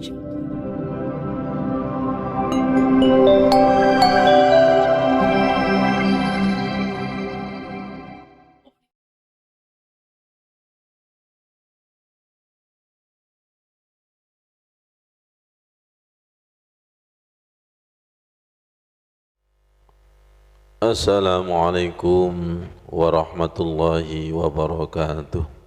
Assalamualaikum warahmatullahi wabarakatuh.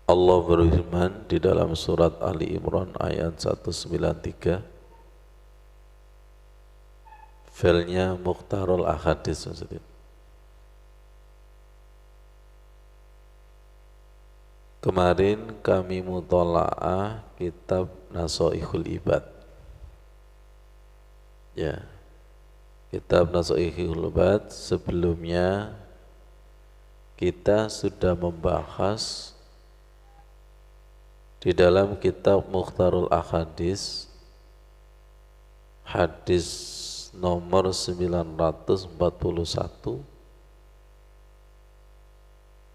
Allah berfirman di dalam surat Ali Imran ayat 193. Filnya Mukhtarul Ahadits. Kemarin kami mutola'ah kitab Nasoihul Ibad. Ya, kitab Nasoihul Ibad sebelumnya kita sudah membahas di dalam kitab Mukhtarul Ahadits hadis nomor 941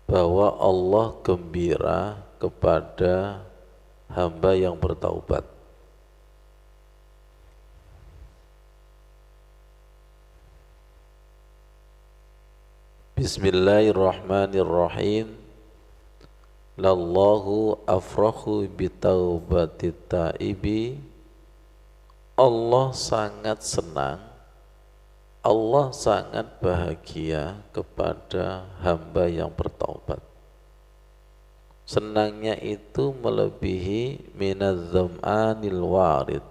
bahwa Allah gembira kepada hamba yang bertaubat. Bismillahirrahmanirrahim. Lallahu afrahu bitaubatit taibi. Allah sangat senang, Allah sangat bahagia kepada hamba yang bertaubat. Senangnya itu melebihi minadz-dzam'anil warid.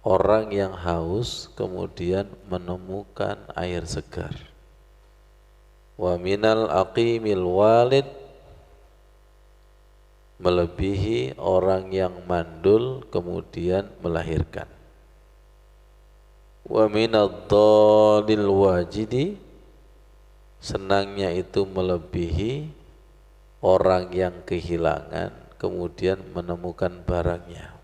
Orang yang haus kemudian menemukan air segar. Wa minal aqimil walid, melebihi orang yang mandul kemudian melahirkan. Wa minadh-dhalil wajidi, senangnya itu melebihi orang yang kehilangan kemudian menemukan barangnya.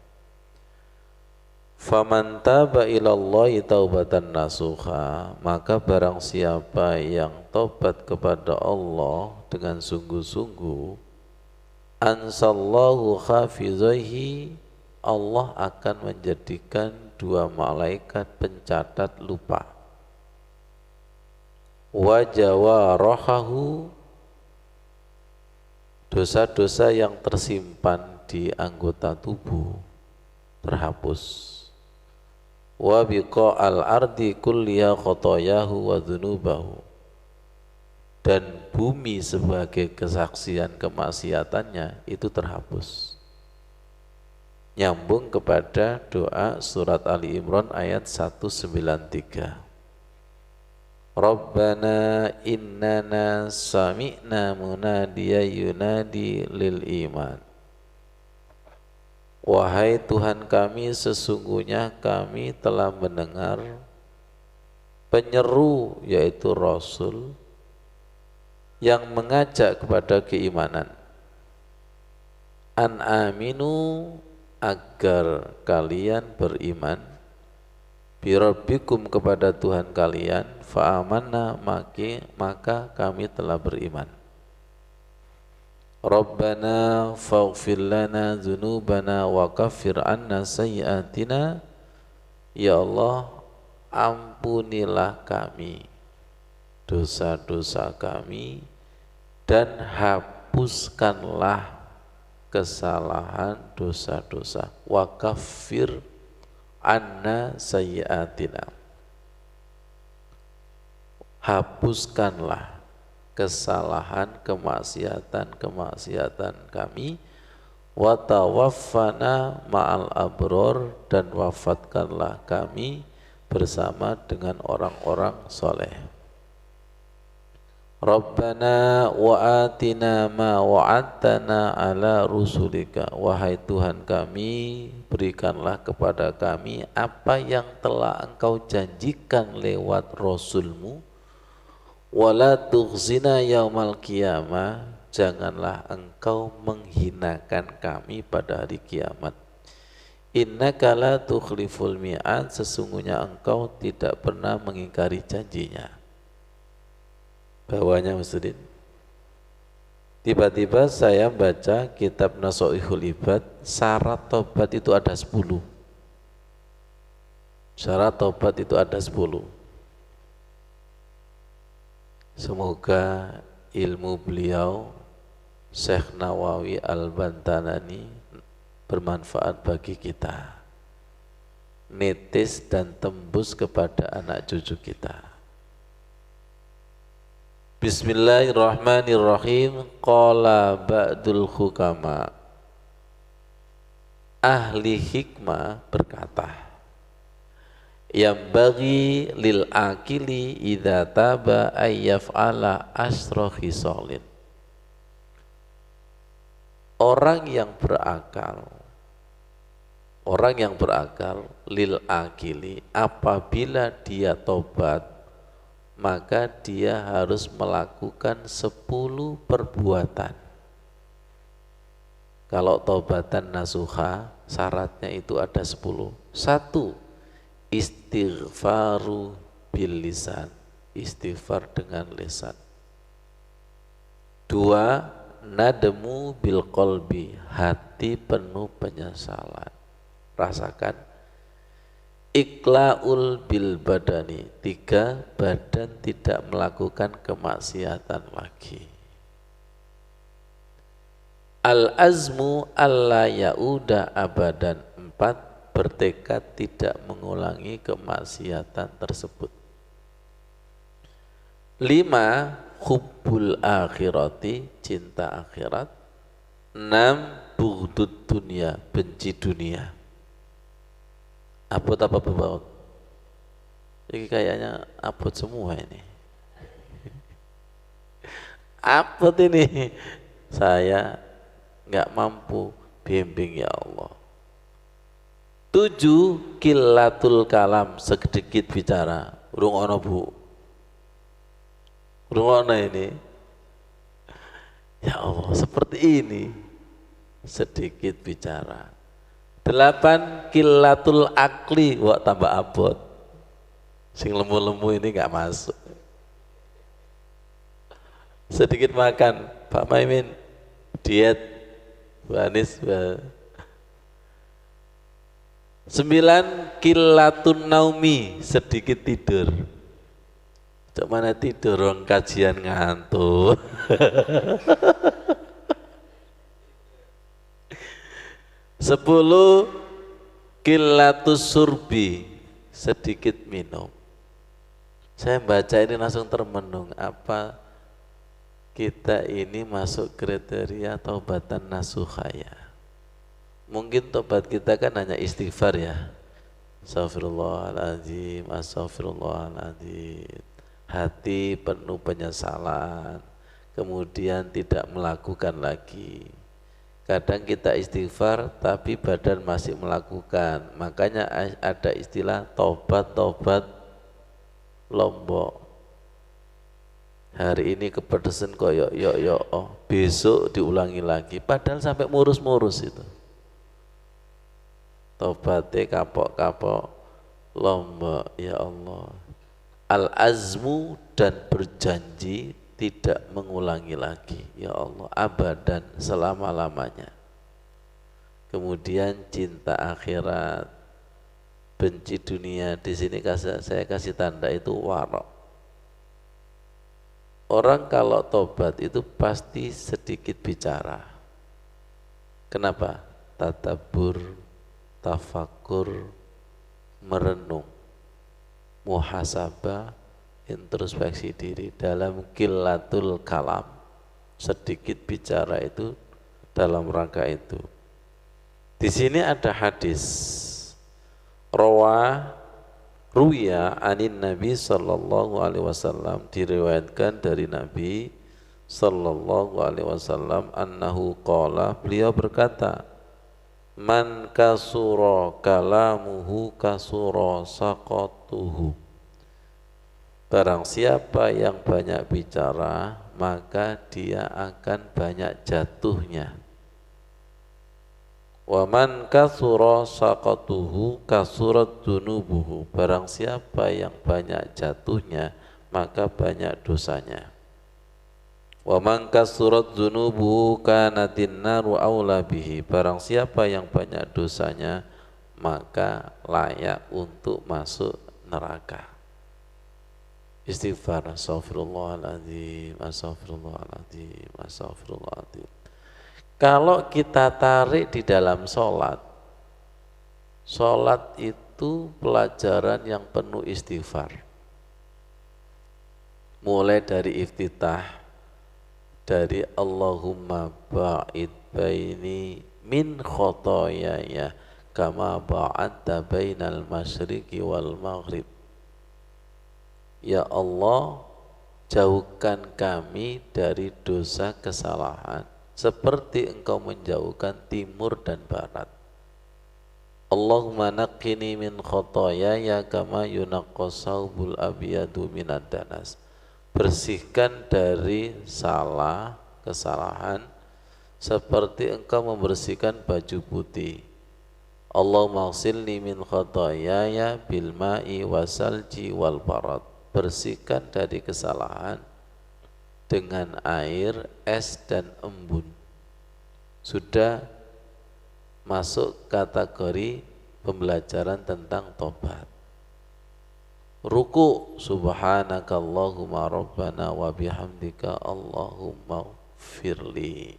Faman taba ilallahi taubatan nasuha, maka barang siapa yang tobat kepada Allah dengan sungguh-sungguh, ansallahu khafizaihi, Allah akan menjadikan dua malaikat pencatat lupa. Wa jawarahahu, dosa-dosa yang tersimpan di anggota tubuh terhapus. Wa biqa'al ardi kulliya khotoyahu wa dhunubahu, dan bumi sebagai kesaksian kemaksiatannya itu terhapus. Nyambung kepada doa surat Ali Imran ayat 193. Rabbana innana sami'na munadiya yunadi lil iman. Wahai Tuhan kami, sesungguhnya kami telah mendengar penyeru, yaitu Rasul, yang mengajak kepada keimanan. An aminu, agar kalian beriman, birabbikum, kepada Tuhan kalian, fa'amanna, maka kami telah beriman. Rabbana faghfir lana dzunubana wa kaffir anna sayyi'atina, ya Allah, ampunilah kami dosa-dosa kami dan hapuskanlah kesalahan dosa-dosa. Wa kaffir anna sayyi'atina, hapuskanlah kesalahan kemaksiatan kami. Wa tawaffana ma'al abror, dan wafatkanlah kami bersama dengan orang-orang soleh. Rabbana wa atina ma wa'adtana ala rusulika, wahai Tuhan kami, berikanlah kepada kami apa yang telah Engkau janjikan lewat Rasulmu. Wala tukhzina yaumal qiyamah, janganlah Engkau menghinakan kami pada hari kiamat. Innaka la tukhliful mi'ad, sesungguhnya Engkau tidak pernah mengingkari janjinya. Bawahnya Ustadz. Tiba-tiba saya baca kitab Nasoihul Ibad, syarat tobat itu ada 10. Syarat tobat itu ada 10. Semoga ilmu beliau Syekh Nawawi Al-Bantanani bermanfaat bagi kita, netis dan tembus kepada anak cucu kita. Bismillahirrahmanirrahim. Qala ba'dul hukama, ahli hikmah berkata, yang bagi lil akili idza taba ayyaf'ala asra khisalin. Orang yang berakal lil akili, apabila dia tobat maka dia harus melakukan 10 perbuatan. Kalau taubatan nasuha syaratnya itu ada 10. 1. Istighfaru bil lisan, istighfar dengan lisan. 2. Nademu bil qalbi, hati penuh penyesalan. Rasakan. Iqla'ul bil badani, 3. Badan tidak melakukan kemaksiatan lagi. Al-azmu alla ya'uda abadan, 4. Bertekad tidak mengulangi kemaksiatan tersebut. 5. Hubbul akhirati, cinta akhirat. 6. Bughdud dunia, benci dunia. Abot apa bebaut? Ini kayaknya abot semua ini. Abot ini. Saya nggak mampu, bimbing ya Allah. 7. Qillatul kalam, sedikit bicara. Rungono bu, rungono ini. Ya Allah, seperti ini, sedikit bicara. 8. Qillatul akli, wak tambah abot. Sing lemu-lemu ini nggak masuk. Sedikit makan, Pak Maimin, diet, Bu Anis. 9. Qillatun naumi, sedikit tidur. Cok mana tidur, orang kajian ngantuk. 10. Qillatus surbi, sedikit minum. Saya baca ini langsung termenung, apa kita ini masuk kriteria taubatan nasuha ya? Mungkin tobat kita kan hanya istighfar ya. Astaghfirullahaladzim, astaghfirullahaladzim. Hati penuh penyesalan, kemudian tidak melakukan lagi. Kadang kita istighfar tapi badan masih melakukan. Makanya ada istilah tobat-tobat lombok. Hari ini kepedesan koyok yok, besok diulangi lagi. Padahal sampai murus-murus itu. Tobatnya kapok-kapok lombok, ya Allah. Al-azmu, dan berjanji tidak mengulangi lagi, ya Allah, abadan, selama-lamanya. Kemudian cinta akhirat, benci dunia. Di sini saya kasih tanda itu warok. Orang kalau tobat itu pasti sedikit bicara. Kenapa? Tadabbur, tafakur, merenung, muhasabah, introspeksi diri. Dalam qillatul kalam, sedikit bicara itu dalam rangka itu. Di sini ada hadis ruya anin Nabi sallallahu alaihi wasallam, diriwayatkan dari Nabi sallallahu alaihi wasallam, annahu qala, beliau berkata, man kasura kalamuhu kasura saqatuhu, barang siapa yang banyak bicara maka dia akan banyak jatuhnya. Wa man kasura saqatuhu kasurat dunubuhu, barang siapa yang banyak jatuhnya maka banyak dosanya. Wa man kasurat dzunubu kanatin naru aula bihi. Barang siapa yang banyak dosanya, maka layak untuk masuk neraka. Istighfar, astaghfirullahaladzim, astaghfirullahaladzim, astaghfirullahaladzim. Kalau kita tarik di dalam sholat, sholat itu pelajaran yang penuh istighfar. Mulai dari iftitah, dari Allahumma ba'id baini min khotoyaya kama ba'adta bainal masyriqi wal maghrib. Ya Allah, jauhkan kami dari dosa kesalahan seperti engkau menjauhkan timur dan barat. Allahumma naqqini min khotoyaya kama yunaqqas saubul abyadu minad danas. Bersihkan dari kesalahan seperti engkau membersihkan baju putih. Allahumma ghsilni min khotoyaya bil ma'i wasalji wal barad. Bersihkan dari kesalahan dengan air, es dan embun. Sudah masuk kategori pembelajaran tentang tobat. Ruku, subhanakallahumma rabbana wa bihamdika Allahumma firli.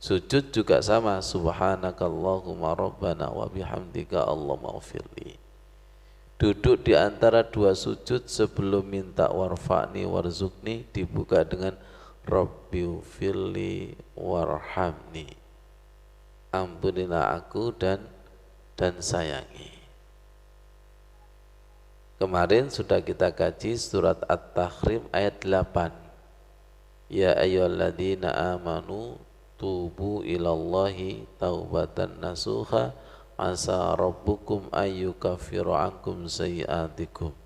Sujud juga sama, subhanakallahumma rabbana wa bihamdika Allahumma firli. Duduk di antara dua sujud sebelum minta warfa'ni warzukni dibuka dengan Rabbighfirli warhamni. Ampunilah aku dan sayangi. Kemarin sudah kita kaji surat At-Tahrim ayat 8. Ya ayyuhalladzina amanu tubu ilallahi taubatan nasuha asa rabbukum ayyukaffiru ankum sayyi'atikum.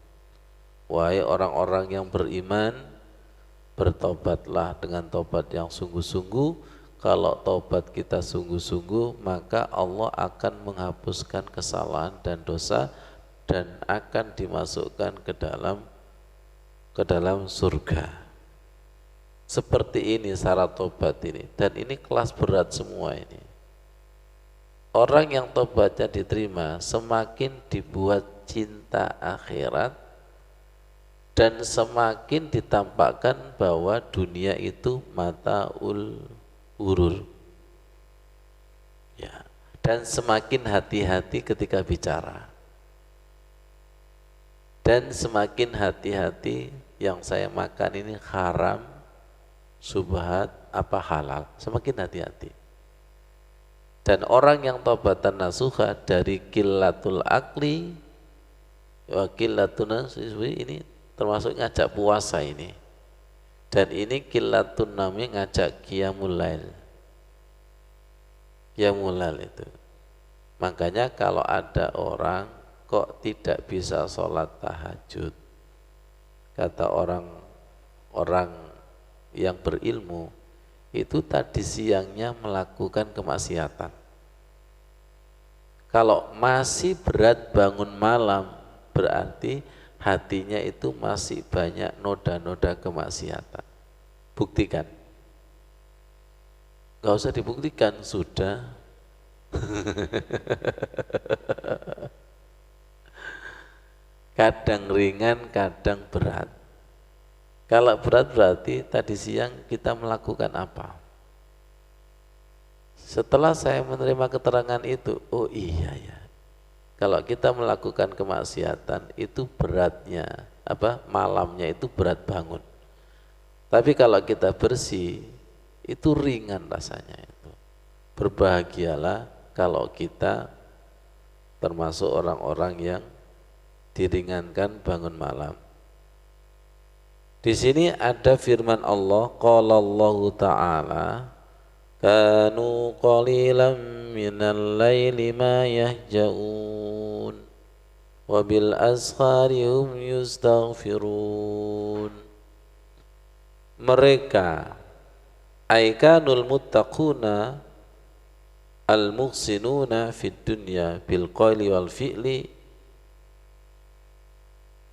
Wahai orang-orang yang beriman, bertobatlah dengan tobat yang sungguh-sungguh. Kalau tobat kita sungguh-sungguh, maka Allah akan menghapuskan kesalahan dan dosa dan akan dimasukkan ke dalam surga. Seperti ini syarat tobat ini, dan ini kelas berat semua ini. Orang yang tobatnya diterima semakin dibuat cinta akhirat dan semakin ditampakkan bahwa dunia itu mataul urur. Ya, dan semakin hati-hati ketika bicara. Dan semakin hati-hati yang saya makan ini haram, subhat, apa halal, semakin hati-hati. Dan orang yang taubatan nasuha dari qillatul akli wa qillatun naswi, ini termasuk ngajak puasa ini. Dan ini qillatun nami ngajak qiyamul lail. Qiyamul lail itu. Makanya kalau ada orang kok tidak bisa sholat tahajud, kata orang yang berilmu, itu tadi siangnya melakukan kemaksiatan. Kalau masih berat bangun malam, berarti hatinya itu masih banyak noda-noda kemaksiatan. Buktikan. Gak usah dibuktikan, sudah. Kadang ringan, kadang berat. Kalau berat berarti tadi siang kita melakukan apa? Setelah saya menerima keterangan itu, oh iya ya. Kalau kita melakukan kemaksiatan itu beratnya, malamnya itu berat bangun. Tapi kalau kita bersih, itu ringan rasanya itu. Berbahagialah kalau kita termasuk orang-orang yang diringankan bangun malam. Di sini ada firman Allah, qala Allahu ta'ala, kanu qalilan minal laili ma yahja'un wa bil ashari hum yustaghfirun. Mereka aikanul muttaquna al-muhsinuna fid dunya bil qawli wal fi'li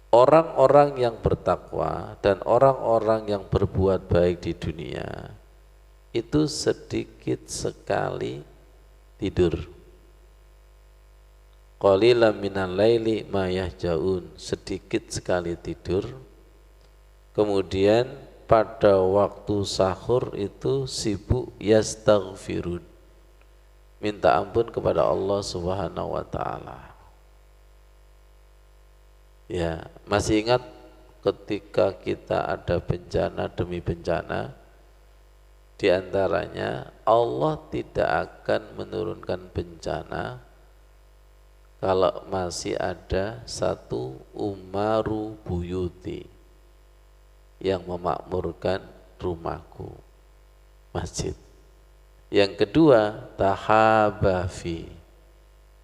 orang-orang yang bertakwa dan orang-orang yang berbuat baik di dunia itu sedikit sekali tidur. Qalilan minal laili ma yahjaun, sedikit sekali tidur. Kemudian pada waktu sahur itu sibuk yastaghfirun, minta ampun kepada Allah Subhanahu wa taala. Ya, masih ingat ketika kita ada bencana demi bencana, di antaranya Allah tidak akan menurunkan bencana kalau masih ada satu umaru buyuti yang memakmurkan rumahku, masjid. Yang kedua, tahabafi,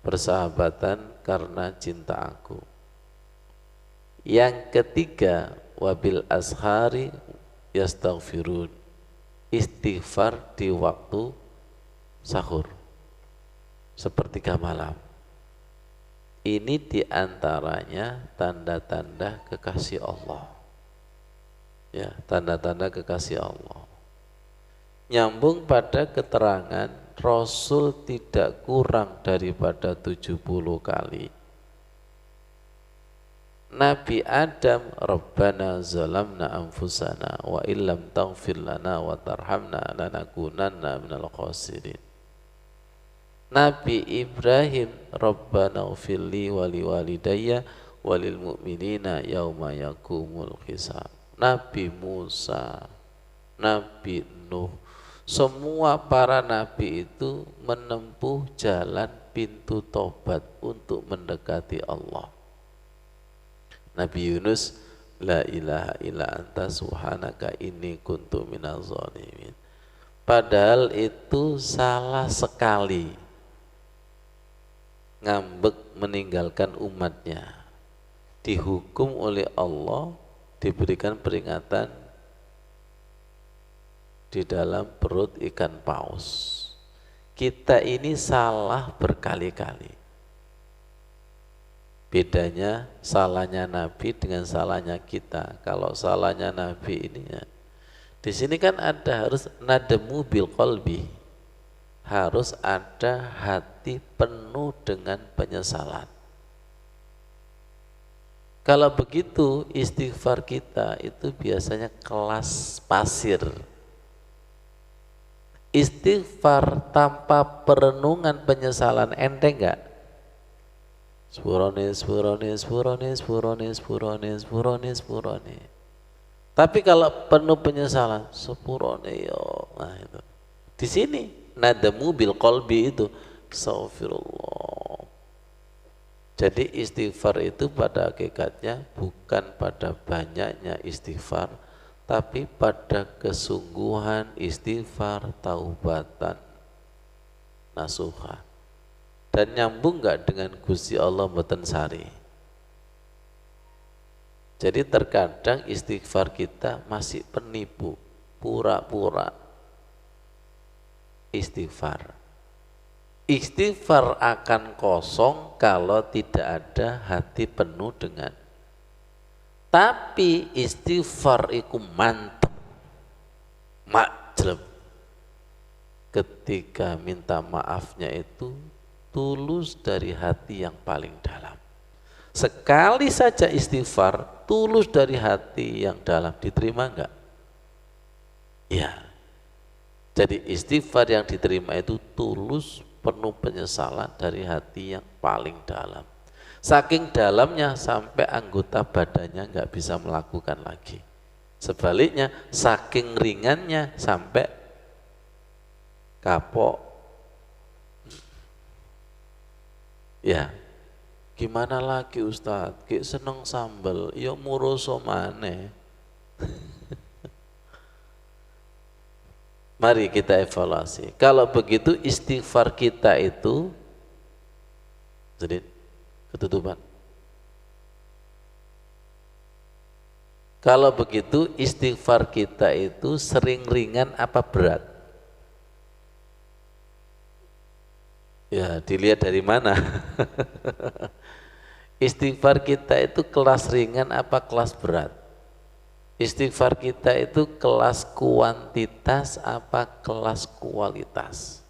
persahabatan karena cinta aku. Yang ketiga, wabil ashari yastaghfirun, istighfar di waktu sahur, sepertiga malam. Ini diantaranya tanda-tanda kekasih Allah. Ya, tanda-tanda kekasih Allah. Nyambung pada keterangan Rasul tidak kurang daripada 70 kali. Nabi Adam, Rabbana zalamna anfusana wa illam taghfir lana wa tarhamna lanakunanna minal khasirin. Nabi Ibrahim, Rabbana ufirli wali walidayya walil mu'minina yauma yakumul hisab. Nabi Musa, Nabi Nuh, semua para nabi itu menempuh jalan pintu tobat untuk mendekati Allah. Nabi Yunus, la ilaha illa anta subhanaka inni kuntu minaz zalimin. Padahal itu salah sekali, ngambek meninggalkan umatnya, dihukum oleh Allah, diberikan peringatan di dalam perut ikan paus. Kita ini salah berkali-kali. Bedanya salahnya Nabi dengan salahnya kita. Kalau salahnya Nabi ini ya, di sini kan ada harus nademu bil qalbi, harus ada hati penuh dengan penyesalan. Kalau begitu istighfar kita itu biasanya kelas pasir. Istighfar tanpa perenungan penyesalan enteng enggak? Spurone. Tapi kalau penuh penyesalan, sepurone yo. Nah itu. Di sini nadamu bil qalbi itu, astagfirullah. Jadi istighfar itu pada hakikatnya bukan pada banyaknya istighfar, tapi pada kesungguhan istighfar taubatan nasuha. Dan nyambung gak dengan Gusti Allah mboten sari. Jadi terkadang istighfar kita masih penipu, pura-pura istighfar. Istighfar akan kosong kalau tidak ada hati penuh dengan. Tapi istighfar iku mantep, majleb. Ketika minta maafnya itu tulus dari hati yang paling dalam. Sekali saja istighfar tulus dari hati yang dalam, diterima enggak? Ya. Jadi istighfar yang diterima itu tulus, penuh penyesalan dari hati yang paling dalam. Saking dalamnya sampai anggota badannya enggak bisa melakukan lagi. Sebaliknya saking ringannya sampai kapok. Ya, gimana lagi Ustadz? Ki seneng sambel, ya muroso maneh. Mari kita evaluasi. Kalau begitu istighfar kita itu, jadi ketutupan. Kalau begitu istighfar kita itu sering ringan apa berat? Ya, dilihat dari mana. Istighfar kita itu kelas ringan apa kelas berat? Istighfar kita itu kelas kuantitas apa kelas kualitas?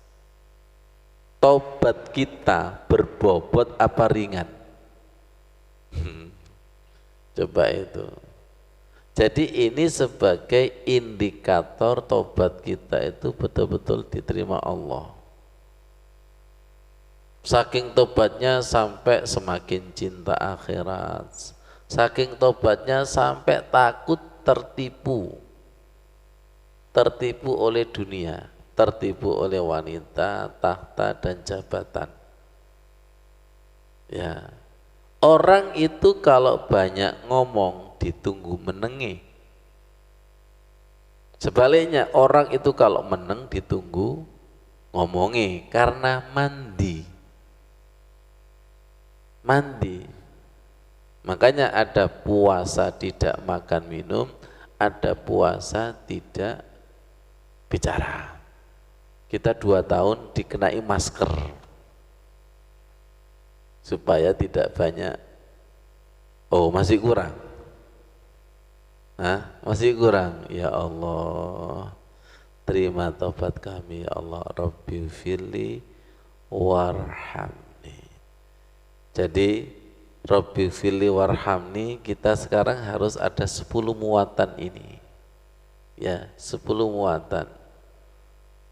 Tobat kita berbobot apa ringan? Coba itu. Jadi ini sebagai indikator tobat kita itu betul-betul diterima Allah. Saking tobatnya sampai semakin cinta akhirat, saking tobatnya sampai takut tertipu oleh dunia, tertipu oleh wanita, tahta dan jabatan. Ya, orang itu kalau banyak ngomong ditunggu menengi. Sebaliknya orang itu kalau meneng ditunggu ngomongi karena mandi. Makanya ada puasa tidak makan minum, ada puasa tidak bicara. Kita 2 tahun dikenai masker supaya tidak banyak. Oh, masih kurang. Masih kurang. Ya Allah, terima taubat kami ya Allah. Rabbi firli warhamni. Jadi Rabbi firli warhamni, kita sekarang harus ada 10 muatan ini. Ya, 10 muatan.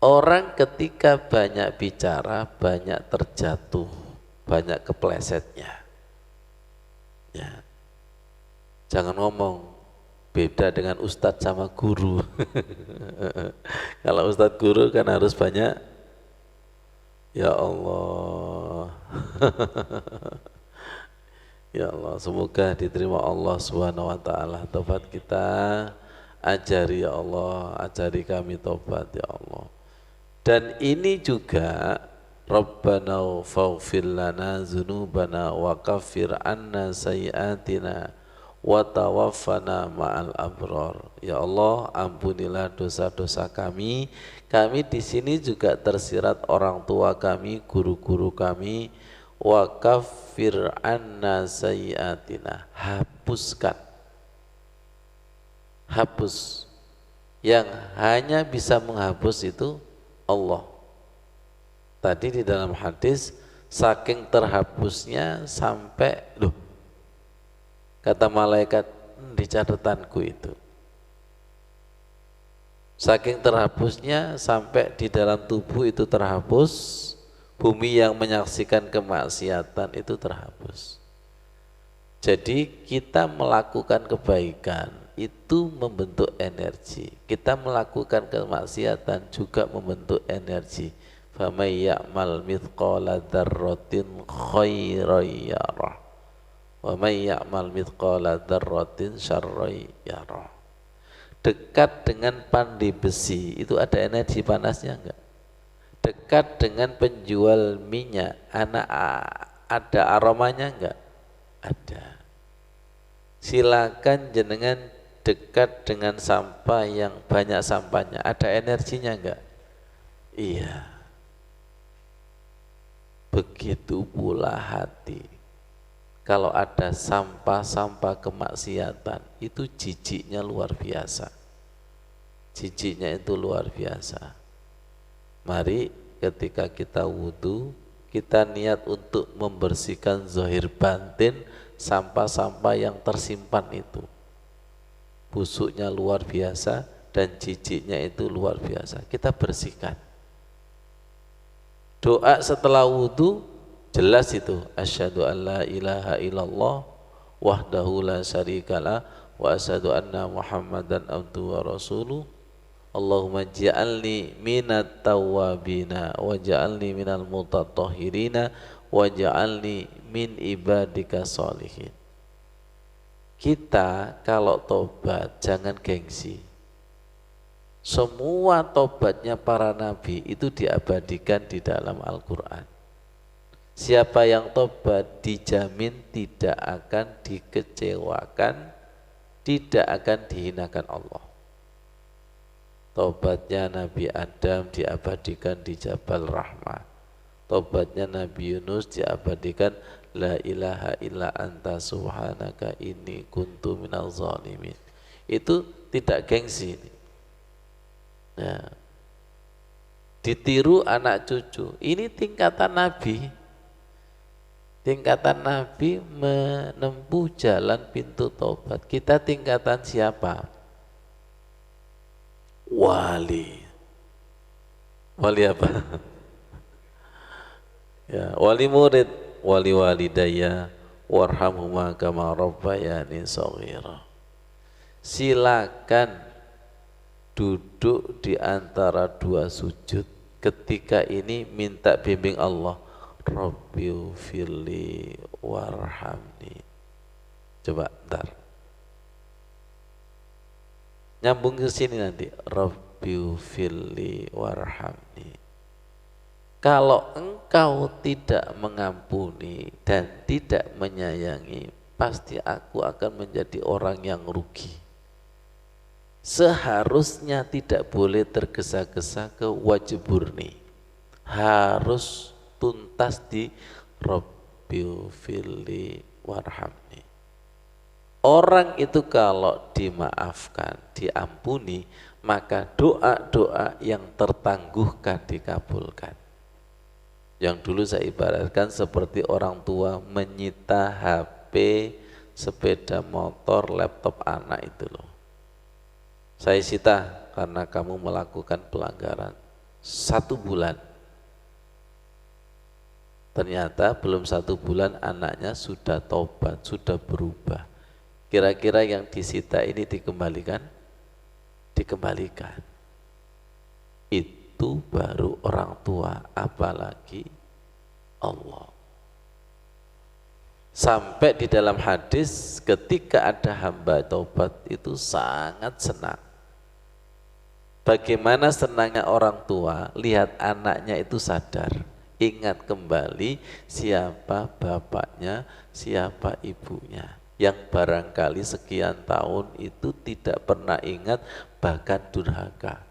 Orang ketika banyak bicara, banyak terjatuh, banyak keplesetnya. Ya. Jangan ngomong beda dengan ustadz sama guru. Kalau ustadz guru kan harus banyak. Ya Allah. Ya Allah, semoga diterima Allah Subhanahu wa taala taubat kita. Ajari ya Allah, ajari kami taubat ya Allah. Dan ini juga Rabbana faghfir lana dzunubana wa kaffir anna sayyi'atina wa tawaffana ma'al abrar. Ya Allah, ampunilah dosa-dosa kami. Kami di sini juga tersirat orang tua kami, guru-guru kami. Wa kaffir anna sayyi'atina. Hapus. Yang hanya bisa menghapus itu Allah. Tadi di dalam hadis, saking terhapusnya sampai kata malaikat, di catatanku itu. Saking terhapusnya sampai di dalam tubuh itu terhapus, bumi yang menyaksikan kemaksiatan itu terhapus. Jadi kita melakukan kebaikan itu membentuk energi. Kita melakukan kemaksiatan juga membentuk energi. Famay ya'mal mithqala dzarratin khairan yarah. Wa may ya'mal mithqala dzarratin syarran yarah. Dekat dengan pandai besi itu ada energi panasnya enggak? Dekat dengan penjual minyak, ada aromanya enggak? Ada. Silakan jenengan dekat dengan sampah yang banyak sampahnya, ada energinya enggak? Iya. Begitu pula hati. Kalau ada sampah-sampah kemaksiatan, itu jijiknya luar biasa. Jijiknya itu luar biasa. Mari ketika kita wudu, kita niat untuk membersihkan zahir batin sampah-sampah yang tersimpan itu. Busuknya luar biasa dan jijiknya itu luar biasa. Kita bersihkan. Doa setelah wudu jelas itu. Asyhadu an la ilaha illallah wahdahu la syarikalah wa asyhadu anna Muhammadan abduhu wa rasuluh. Allahumma ja'alni minat tawwabina wa ja'alni minal mutatahhirina wa ja'alni min ibadika sholihin. Kita kalau tobat jangan gengsi. Semua tobatnya para nabi itu diabadikan di dalam Al-Quran. Siapa yang tobat dijamin tidak akan dikecewakan, tidak akan dihinakan Allah. Tobatnya Nabi Adam diabadikan di Jabal Rahmah. tobatnya Nabi Yunus diabadikan, la ilaha illa anta subhanaka inni kuntu minaz zalimin. Itu tidak gengsi. Ya. Ditiru anak cucu. Ini tingkatan Nabi. Tingkatan Nabi menempuh jalan pintu tobat. Kita tingkatan siapa? Wali. Wali apa? Ya, wali murid, wali walidayya warhamhuma kama rabbayani shaghira. Silakan duduk di antara dua sujud. Ketika ini minta bimbing Allah. Rabbighfirli warhamni. Coba ntar. Nyambung ke sini nanti. Rabbighfirli warhamni. Kalau engkau tidak mengampuni dan tidak menyayangi, pasti aku akan menjadi orang yang rugi. Seharusnya tidak boleh tergesa-gesa ke wajib murni. Harus tuntas di Rabbighfirli warhamni. Orang itu kalau dimaafkan, diampuni, maka doa-doa yang tertangguhkan dikabulkan. Yang dulu saya ibaratkan seperti orang tua menyita HP, sepeda motor, laptop anak itu loh. Saya sita karena kamu melakukan pelanggaran 1 bulan. Ternyata belum 1 bulan anaknya sudah tobat, sudah berubah. Kira-kira yang disita ini dikembalikan? Dikembalikan. Itu baru orang tua, apalagi Allah. Sampai di dalam hadis ketika ada hamba taubat itu sangat senang. Bagaimana senangnya orang tua lihat anaknya itu sadar, ingat kembali siapa bapaknya, siapa ibunya, yang barangkali sekian tahun itu tidak pernah ingat, bahkan durhaka.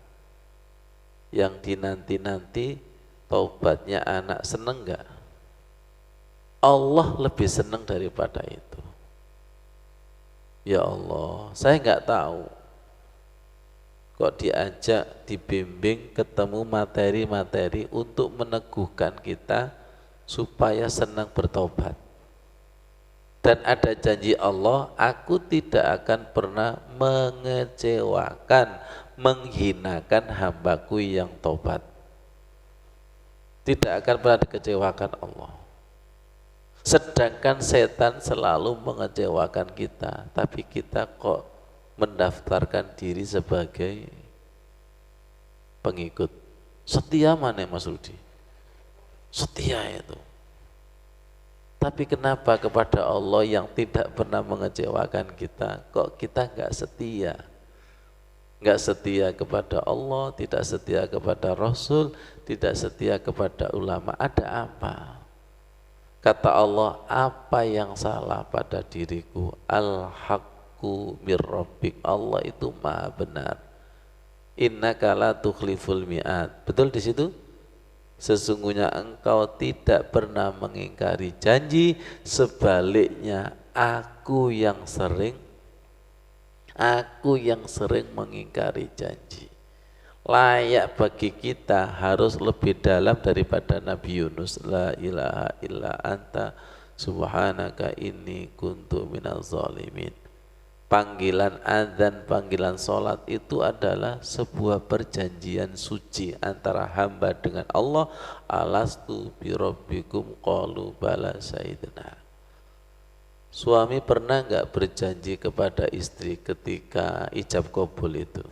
Yang dinanti-nanti taubatnya anak, seneng enggak? Allah lebih senang daripada itu. Ya Allah, saya enggak tahu kok diajak, dibimbing, ketemu materi-materi untuk meneguhkan kita supaya senang bertobat. Dan ada janji Allah, aku tidak akan pernah mengecewakan, menghinakan hambaku yang tobat. Tidak akan pernah dikecewakan Allah. Sedangkan setan selalu mengecewakan kita, tapi kita kok mendaftarkan diri sebagai pengikut. Setia mana Mas Rudi? Setia itu. Tapi kenapa kepada Allah yang tidak pernah mengecewakan kita, kok kita enggak setia? Enggak setia kepada Allah, tidak setia kepada Rasul, tidak setia kepada ulama. Ada apa? Kata Allah, apa yang salah pada diriku? Al-haqqu mir rabbik. Allah itu maha benar. Innaka la tukhliful mi'ad. Betul di situ? Sesungguhnya engkau tidak pernah mengingkari janji, sebaliknya aku yang sering mengingkari janji. Layak bagi kita harus lebih dalam daripada Nabi Yunus. La ilaha illa anta subhanaka inni kuntu minaz zalimin. Panggilan adzan, panggilan sholat itu adalah sebuah perjanjian suci antara hamba dengan Allah. Alastu birabbikum qalu bala sayyidina. Suami pernah enggak berjanji kepada istri ketika ijab qabul itu?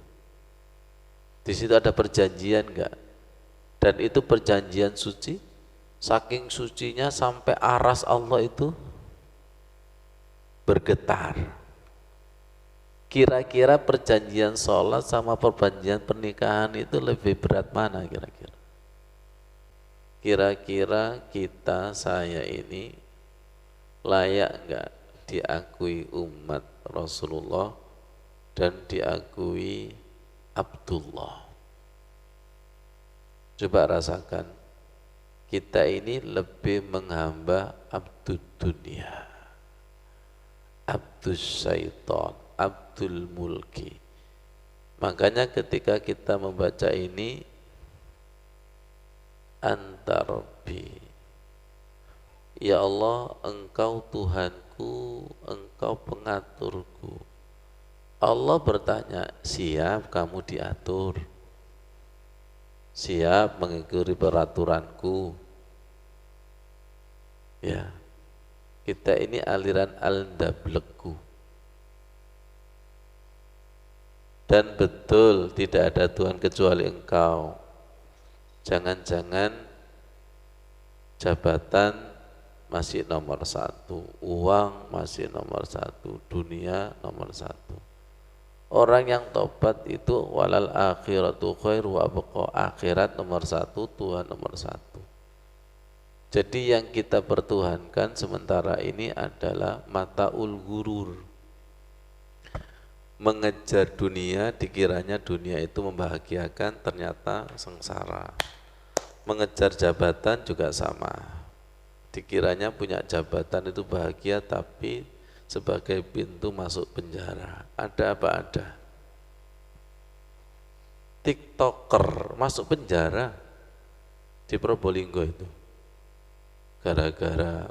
Di situ ada perjanjian enggak? Dan itu perjanjian suci, saking sucinya sampai aras Allah itu bergetar. Kira-kira perjanjian sholat sama perjanjian pernikahan itu lebih berat mana kira-kira? Kira-kira kita, saya ini layak enggak diakui umat Rasulullah dan diakui Abdullah? Coba rasakan kita ini lebih menghamba abdud dunia, abdus syaiton, abdul mulki. Makanya ketika kita membaca ini, anta rabbi, ya Allah, engkau Tuhanku, engkau pengaturku. Allah bertanya, siap kamu diatur? Siap mengikuti peraturanku? Ya, kita ini aliran al-dablegu. Dan betul tidak ada Tuhan kecuali engkau. Jangan-jangan jabatan masih nomor satu, uang masih nomor satu, dunia nomor satu. Orang yang tobat itu walal akhiratu khairu wa abqa, akhirat nomor satu, Tuhan nomor satu. Jadi yang kita pertuhankan sementara ini adalah mataul gurur. Mengejar dunia, dikiranya dunia itu membahagiakan, ternyata sengsara. Mengejar jabatan juga sama. Dikiranya punya jabatan itu bahagia, tapi sebagai pintu masuk penjara. Ada apa ada? TikToker masuk penjara di Probolinggo itu. Gara-gara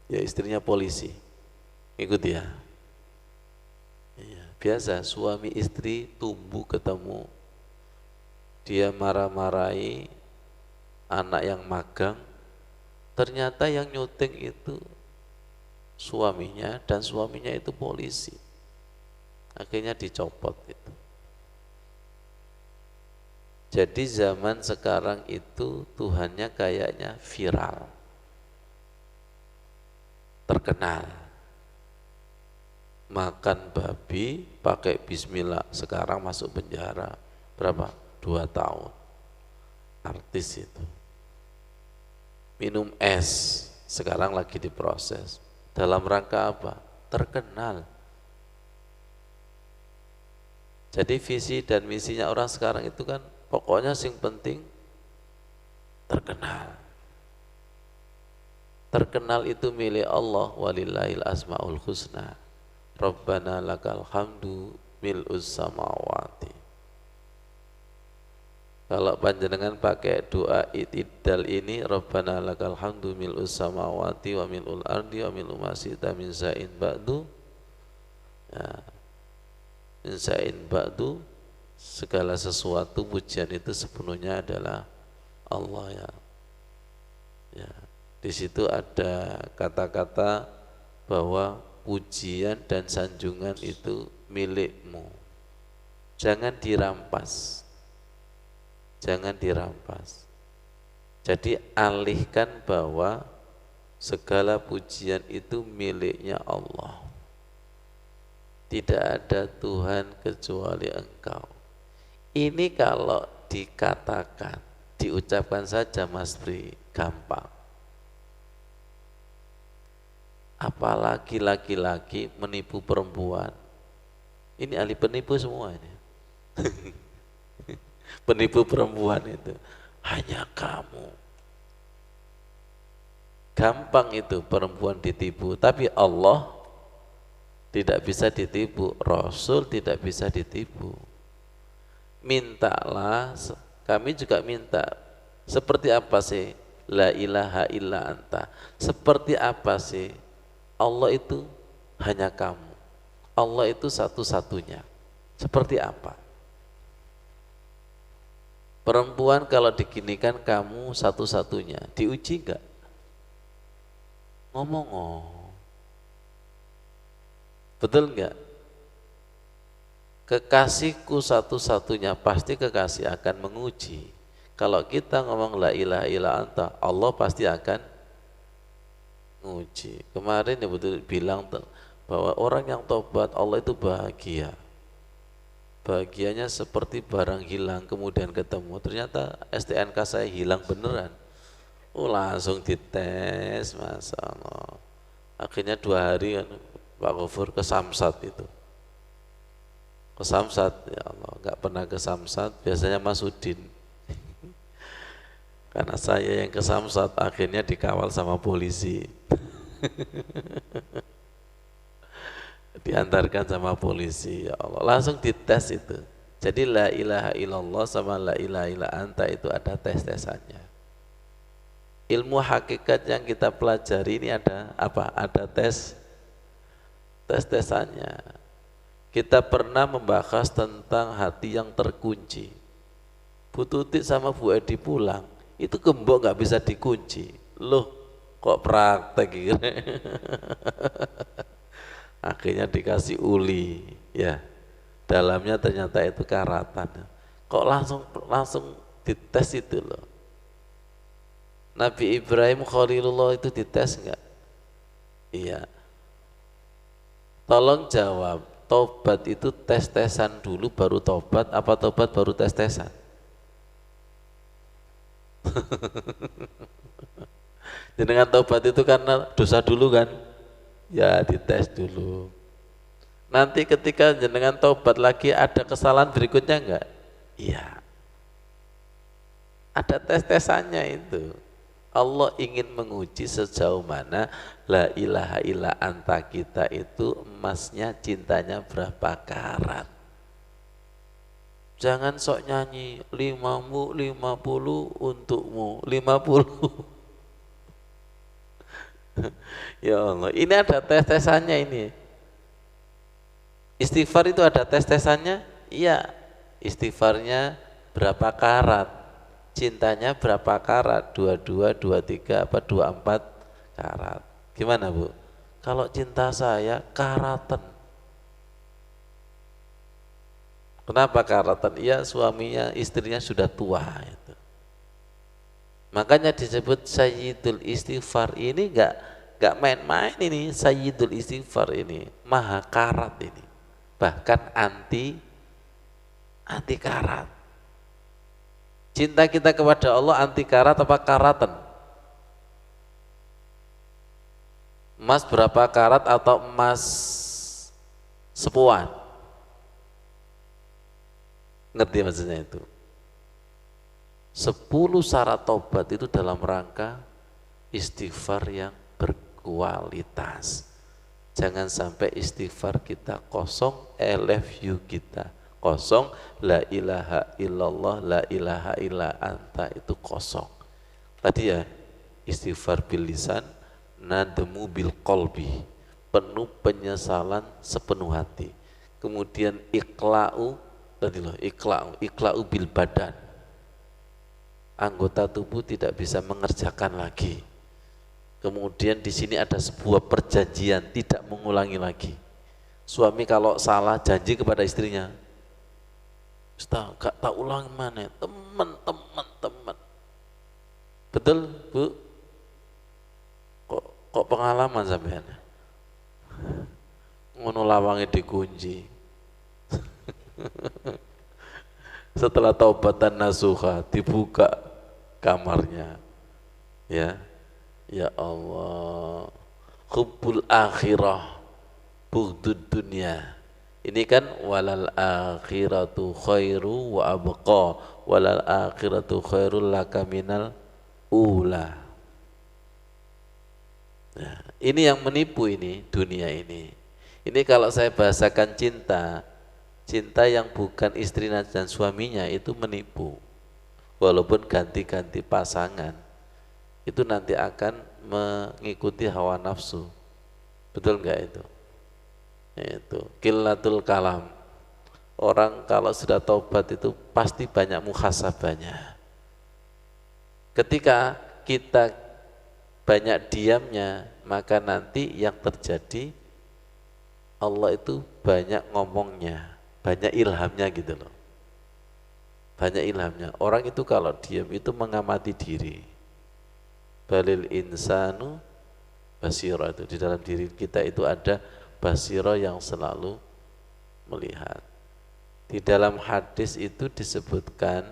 ya istrinya polisi. Ikut ya. Biasa suami istri tumbuh ketemu, dia marah-marahi anak yang magang, ternyata yang nyuting itu suaminya dan suaminya itu polisi, akhirnya dicopot itu. Jadi zaman sekarang itu Tuhannya kayaknya viral, terkenal. Makan babi pakai bismillah, sekarang masuk penjara berapa? 2 tahun. Artis itu. Minum es, sekarang lagi diproses. Dalam rangka apa? Terkenal. Jadi visi dan misinya orang sekarang itu kan pokoknya sing penting terkenal. Terkenal itu milik Allah, walillahil asmaul husna. Rabbana lakal hamdu mil'us samawati. Kalau panjenengan pakai doa itidal ini, Rabbana lakal hamdu mil'us samawati wa mil'ul ardi wa mil'u ma syi'ta min sa'in ba'du. Ya. Min sa'in ba'du, segala sesuatu pujian itu sepenuhnya adalah Allah ya. Ya. Di situ ada kata-kata bahwa pujian dan sanjungan itu milikmu. Jangan dirampas. Jangan dirampas. Jadi alihkan bahwa segala pujian itu miliknya Allah. Tidak ada Tuhan kecuali Engkau. Ini kalau dikatakan, diucapkan saja Mas Bri, gampang. Apalagi laki-laki menipu perempuan. Ini ahli penipu semua ini. Penipu perempuan itu hanya kamu. Gampang itu perempuan ditipu, tapi Allah tidak bisa ditipu, Rasul tidak bisa ditipu. Mintalah, kami juga minta. Seperti apa sih la ilaha illa anta? Seperti apa sih Allah itu hanya kamu, Allah itu satu-satunya. Seperti apa? Perempuan kalau diginikan kamu satu-satunya, diuji enggak? Ngomong betul enggak? Kekasihku satu-satunya, pasti kekasih akan menguji. Kalau kita ngomong la ilaha illa anta, Allah pasti akan menguji. Kemarin ya betul bilang bahwa orang yang tobat Allah itu bahagia. Bahagianya seperti barang hilang kemudian ketemu. Ternyata STNK saya hilang beneran. Langsung dites, Masya Allah. Akhirnya 2 hari kan Pak Gofur ke Samsat itu. Ke Samsat, ya Allah, nggak pernah ke Samsat, biasanya Mas Udin. Karena saya yang ke Samsat akhirnya dikawal sama polisi. Diantarkan sama polisi, ya Allah, langsung dites itu. Jadi la ilaha illallah sama la ilaha illa anta itu ada tes-tesannya. Ilmu hakikat yang kita pelajari ini ada apa? Ada tes-tesannya. Kita pernah membahas tentang hati yang terkunci. Bu Tuti sama Bu Edi pulang, itu gembok nggak bisa dikunci. Loh, kok praktek gitu? Akhirnya dikasih uli, ya. Dalamnya ternyata itu karatan. Kok langsung dites itu loh. Nabi Ibrahim Khalilullah itu dites enggak? Iya. Tolong jawab, tobat itu tes-tesan dulu baru tobat, apa tobat baru tes-tesan? Dengan tobat itu karena dosa dulu kan? Ya dites dulu. Nanti ketika jenengan tobat lagi ada kesalahan berikutnya enggak? Iya. Ada tes-tesannya itu. Allah ingin menguji sejauh mana la ilaha illa anta kita itu emasnya cintanya berapa karat. Jangan sok nyanyi 5mu 50 untukmu 50. Ya Allah, ini ada tes-tesannya ini. Istighfar itu ada tes-tesannya? Iya. Istighfarnya berapa karat? Cintanya berapa karat? 22, 23 apa 24 karat? Gimana Bu? Kalau cinta saya karatan. Kenapa karatan? Iya, suaminya, istrinya sudah tua itu. Makanya disebut Sayyidul Istighfar. Ini enggak main-main ini. Sayyidul Istighfar ini maha karat ini. Bahkan anti karat. Cinta kita kepada Allah anti karat apa karatan? Emas berapa karat atau emas sepuan? Ngerti maksudnya itu? 10 syarat tobat itu dalam rangka istighfar yang berkualitas. Jangan sampai istighfar kita kosong, LFU kita kosong, la ilaha illallah, la ilaha illa anta itu kosong. Tadi ya, istighfar bil lisan, nademu bil qalbi, penuh penyesalan sepenuh hati. Kemudian ikla'u, tadi loh, ikla'u bil badan. Anggota tubuh tidak bisa mengerjakan lagi. Kemudian di sini ada sebuah perjanjian tidak mengulangi lagi. Suami kalau salah janji kepada istrinya, Ustaz, gak tak ulang mana, teman. Betul Bu? Kok pengalaman sampean? Ngono lawangnya dikunci. Setelah taubatan nasuha dibuka kamarnya, ya Allah, hubbul akhirah bughdud dunya. Ini kan walal akhiratu khairu wa abqa, walal akhiratu khairul laka minal ula. Nah, ini yang menipu ini dunia ini. Ini kalau saya bahasakan cinta yang bukan istri dan suaminya itu menipu. Walaupun ganti-ganti pasangan, itu nanti akan mengikuti hawa nafsu. Betul enggak itu? Itu qillatul kalam. Orang kalau sudah taubat itu pasti banyak muhasabahnya. Ketika kita banyak diamnya, maka nanti yang terjadi Allah itu banyak ngomongnya, banyak ilhamnya gitu loh. Banyak ilhamnya. Orang itu kalau diam itu mengamati diri. Balil insanu basira, itu di dalam diri kita itu ada basira yang selalu melihat. Di dalam hadis itu disebutkan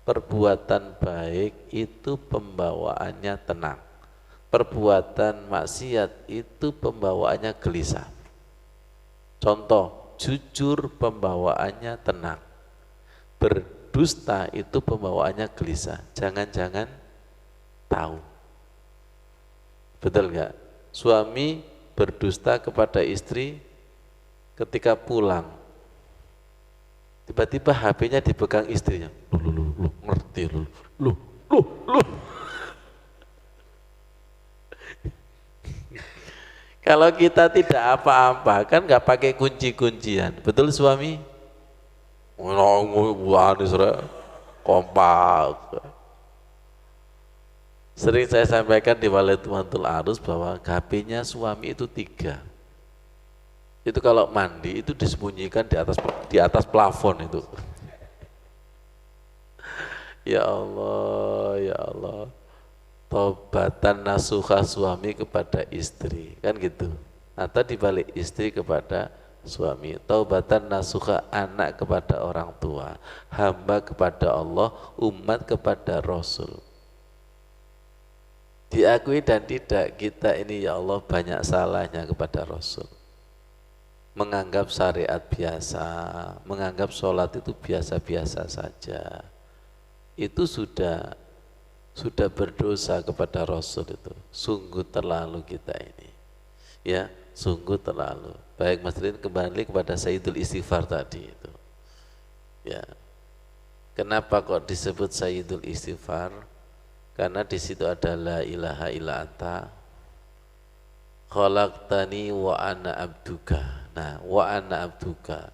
perbuatan baik itu pembawaannya tenang. Perbuatan maksiat itu pembawaannya gelisah. Contoh, jujur pembawaannya tenang. Berdusta itu pembawaannya gelisah. Jangan-jangan tahu. Betul nggak? Suami berdusta kepada istri ketika pulang. Tiba-tiba HP-nya dipegang istrinya. Lu, ngerti lu. Lu. Kalau kita tidak apa-apa, kan nggak pakai kunci-kuncian. Betul suami? Kompak. Sering saya sampaikan di Walidatul Arus bahwa HP-nya suami itu 3. Itu kalau mandi itu disembunyikan di atas plafon itu. Ya Allah, ya Allah. Taubatan nasuha suami kepada istri, kan gitu. Atau dibalik istri kepada suami. Taubatan nasuha anak kepada orang tua, hamba kepada Allah, umat kepada Rasul. Diakui dan tidak, kita ini ya Allah banyak salahnya kepada Rasul. Menganggap syariat biasa, menganggap sholat itu biasa-biasa saja. Itu sudah berdosa kepada Rasul itu. Sungguh terlalu kita ini. Ya, sungguh terlalu. Baik Mas Rin, kembali kepada Sayyidul Istighfar tadi itu. Ya. Kenapa kok disebut Sayyidul Istighfar? Karena di situ ada la ilaha illa anta khalaqtani wa ana abduka. Nah, wa ana abduka.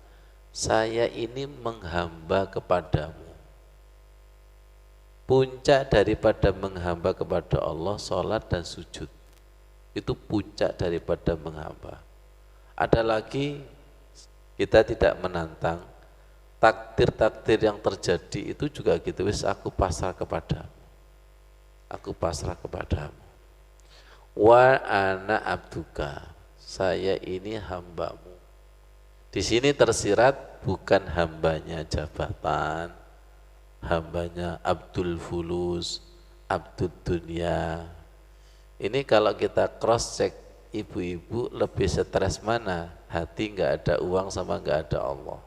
Saya ini menghamba kepadamu. Puncak daripada menghamba kepada Allah, sholat dan sujud. Itu puncak daripada menghamba. Ada lagi, kita tidak menantang, takdir-takdir yang terjadi itu juga gitu, wis aku pasrah kepadamu. Aku pasrah kepadamu. Wa ana abduka, saya ini hambamu. Di sini tersirat bukan hambanya jabatan, hambanya Abdul Fulus, Abdul Dunia. Ini kalau kita cross check, ibu-ibu lebih stres mana? Hati nggak ada uang sama nggak ada Allah.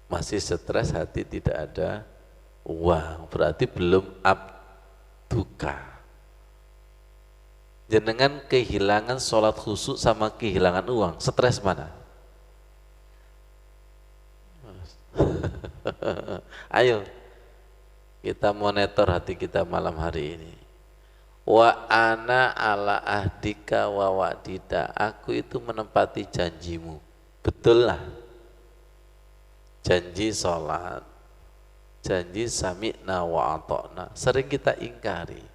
Masih stres, hati tidak ada uang, berarti belum abduka. Jenengan kehilangan sholat khusyuk sama kehilangan uang, stres mana? Ayo kita monitor hati kita malam hari ini. Wa ana ala ahdika wa wa'dika, aku itu menepati janjimu. Betul lah. Janji sholat, janji sami'na wa ata'na, sering kita ingkari.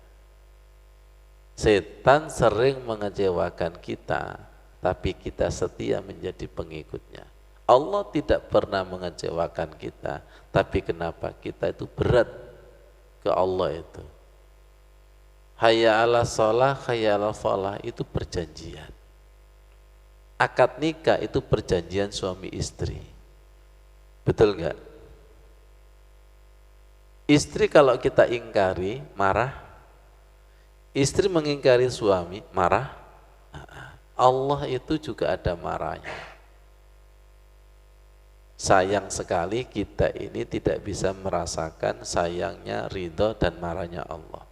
Setan sering mengecewakan kita, tapi kita setia menjadi pengikutnya. Allah tidak pernah mengecewakan kita, tapi kenapa kita itu berat ke Allah itu? Hayya ala sholah, hayya ala falah, itu perjanjian. Akad nikah itu perjanjian suami istri. Betul enggak? Istri kalau kita ingkari, marah. Istri mengingkari suami, marah. Allah itu juga ada marahnya. Sayang sekali kita ini tidak bisa merasakan sayangnya, ridho dan marahnya Allah.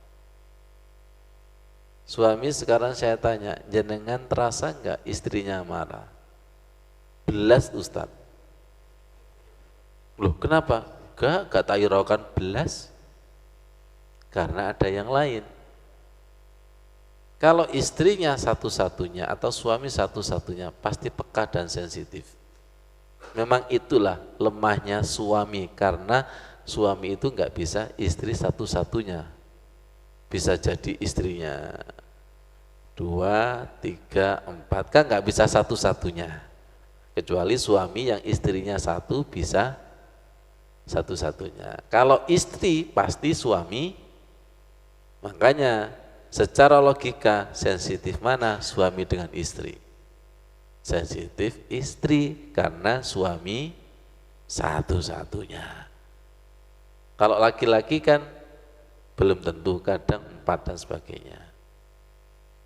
Suami sekarang saya tanya, jenengan terasa enggak istrinya marah? Belas Ustadz. Loh kenapa? Gak tak hiraukan belas. Karena ada yang lain. Kalau istrinya satu-satunya atau suami satu-satunya pasti peka dan sensitif. Memang itulah lemahnya suami, karena suami itu nggak bisa istri satu-satunya. Bisa jadi istrinya 2, 3, 4, kan nggak bisa satu-satunya. Kecuali suami yang istrinya satu bisa satu-satunya. Kalau istri pasti suami, makanya secara logika sensitif mana suami dengan istri? Sensitif istri, karena suami satu-satunya. Kalau laki-laki kan belum tentu, kadang 4 dan sebagainya.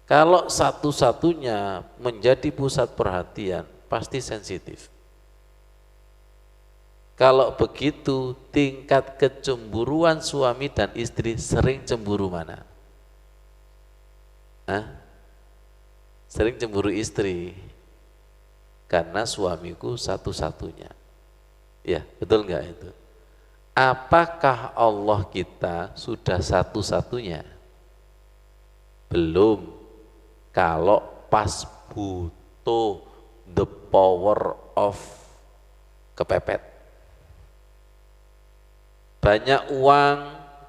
Kalau satu-satunya menjadi pusat perhatian, pasti sensitif. Kalau begitu tingkat kecemburuan suami dan istri sering cemburu mana? Hah? Sering cemburu istri karena suamiku satu-satunya. Ya, betul nggak itu? Apakah Allah kita sudah satu-satunya? Belum. Kalau pas butuh the power of kepepet. Banyak uang,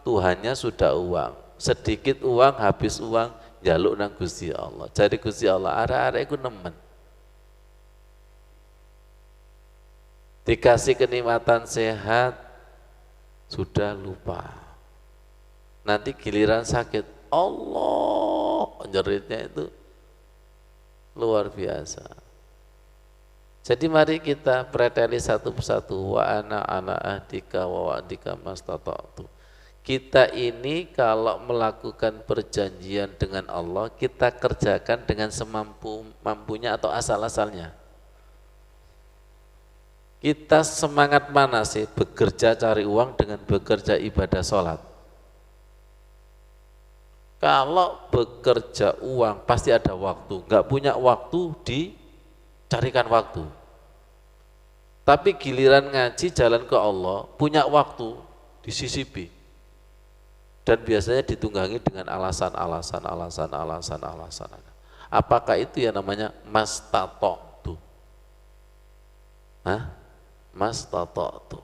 Tuhannya sudah uang. Sedikit uang, habis uang, jaluk nang Gusti Allah. Jadi Gusti Allah, arek-arek iku nemen. Dikasih kenikmatan sehat, sudah lupa. Nanti giliran sakit, Allah jeritnya itu luar biasa. Jadi mari kita preteli satu persatu. Wa ana ala ahdika wa wa'dika mastata'tu. Kita ini kalau melakukan perjanjian dengan Allah, kita kerjakan dengan semampu-mampunya atau asal-asalnya. Kita semangat mana sih bekerja cari uang dengan bekerja ibadah sholat? Kalau bekerja uang pasti ada waktu, nggak punya waktu dicarikan waktu. Tapi giliran ngaji jalan ke Allah punya waktu disisipi. Dan biasanya ditunggangi dengan alasan. Apakah itu yang namanya mastata'tu? Hah? Mastata'tu.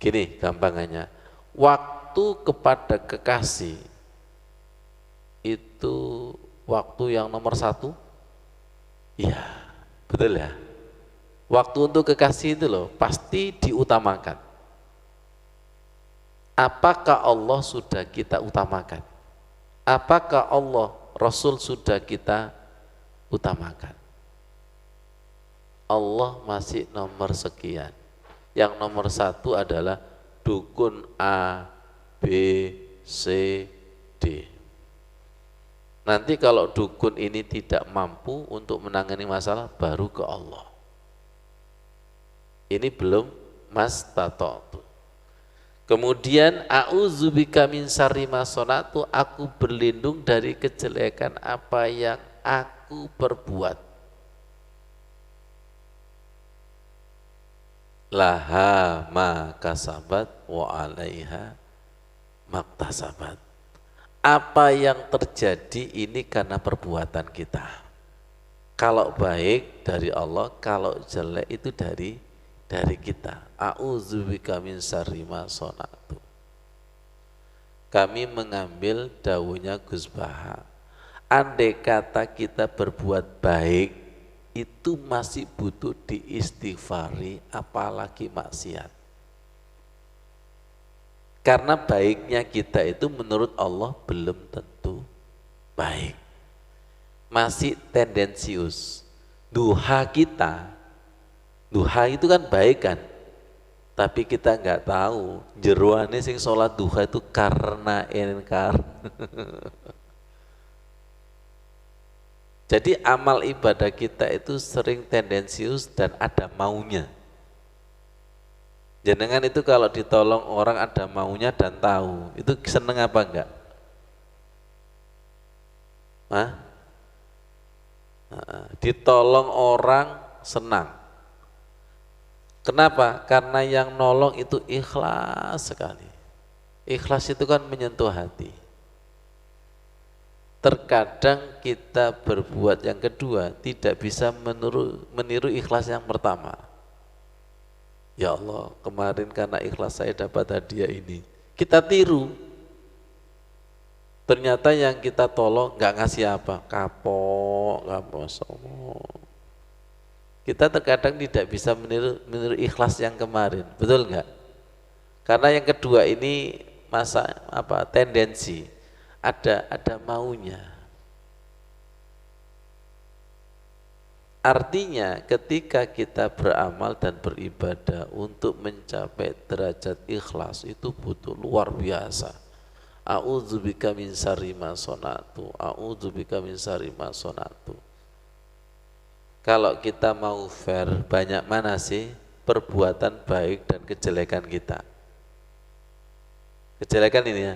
Gini gampangannya, waktu kepada kekasih itu waktu yang nomor satu? Iya, betul ya. Waktu untuk kekasih itu loh pasti diutamakan. Apakah Allah sudah kita utamakan? Apakah Allah Rasul sudah kita utamakan? Allah masih nomor sekian. Yang nomor satu adalah dukun A, B, C, D. Nanti kalau dukun ini tidak mampu untuk menangani masalah, baru ke Allah. Ini belum mastata'tu. Kemudian a'udzubika min syarri ma sonatu, aku berlindung dari kejelekan apa yang aku perbuat. Laha ma kasabat wa alaiha maktasabat. Apa yang terjadi ini karena perbuatan kita. Kalau baik dari Allah, kalau jelek itu dari kita. A'udzubika min syarri ma sonatu. Kami mengambil dawuhnya Gus Baha. Andai kata kita berbuat baik, itu masih butuh diistighfari, apalagi maksiat. Karena baiknya kita itu menurut Allah belum tentu baik, masih tendensius. Duha kita, duha itu kan baik kan, tapi kita nggak tahu jeruane sing sholat duha itu karena inkar. Jadi amal ibadah kita itu sering tendensius dan ada maunya. Jenengan itu kalau ditolong orang ada maunya dan tahu, itu seneng apa enggak? Hah? Ditolong orang senang. Kenapa? Karena yang nolong itu ikhlas sekali. Ikhlas itu kan menyentuh hati. Terkadang kita berbuat yang kedua tidak bisa meniru ikhlas yang pertama. Ya Allah, kemarin karena ikhlas saya dapat hadiah ini. Kita tiru. Ternyata yang kita tolong nggak ngasih apa, kapok, somong. Kita terkadang tidak bisa meniru ikhlas yang kemarin, betul nggak? Karena yang kedua ini tendensi. Ada maunya. Artinya ketika kita beramal dan beribadah untuk mencapai derajat ikhlas itu butuh luar biasa. A'udzubika min syarri ma sonatu, a'udzubika min syarri ma sonatu. Kalau kita mau fair, banyak mana sih perbuatan baik dan kejelekan kita. Kejelekan ini ya,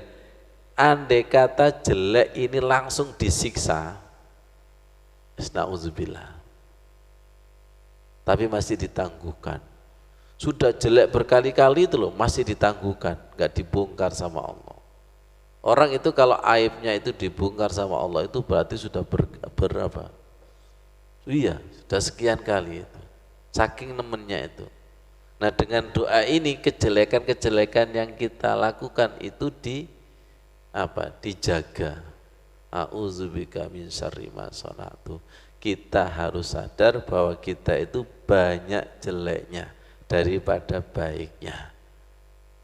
andai kata jelek ini langsung disiksa, na'udzubillah, tapi masih ditangguhkan. Sudah jelek berkali-kali itu loh, masih ditangguhkan, gak dibongkar sama Allah. Orang itu kalau aibnya itu dibongkar sama Allah itu berarti sudah berapa? Iya, sudah sekian kali itu. Saking nemennya itu. Nah, dengan doa ini kejelekan-kejelekan yang kita lakukan itu dijaga. A'udzubika min syarri ma sana'tu. Kita harus sadar bahwa kita itu banyak jeleknya daripada baiknya.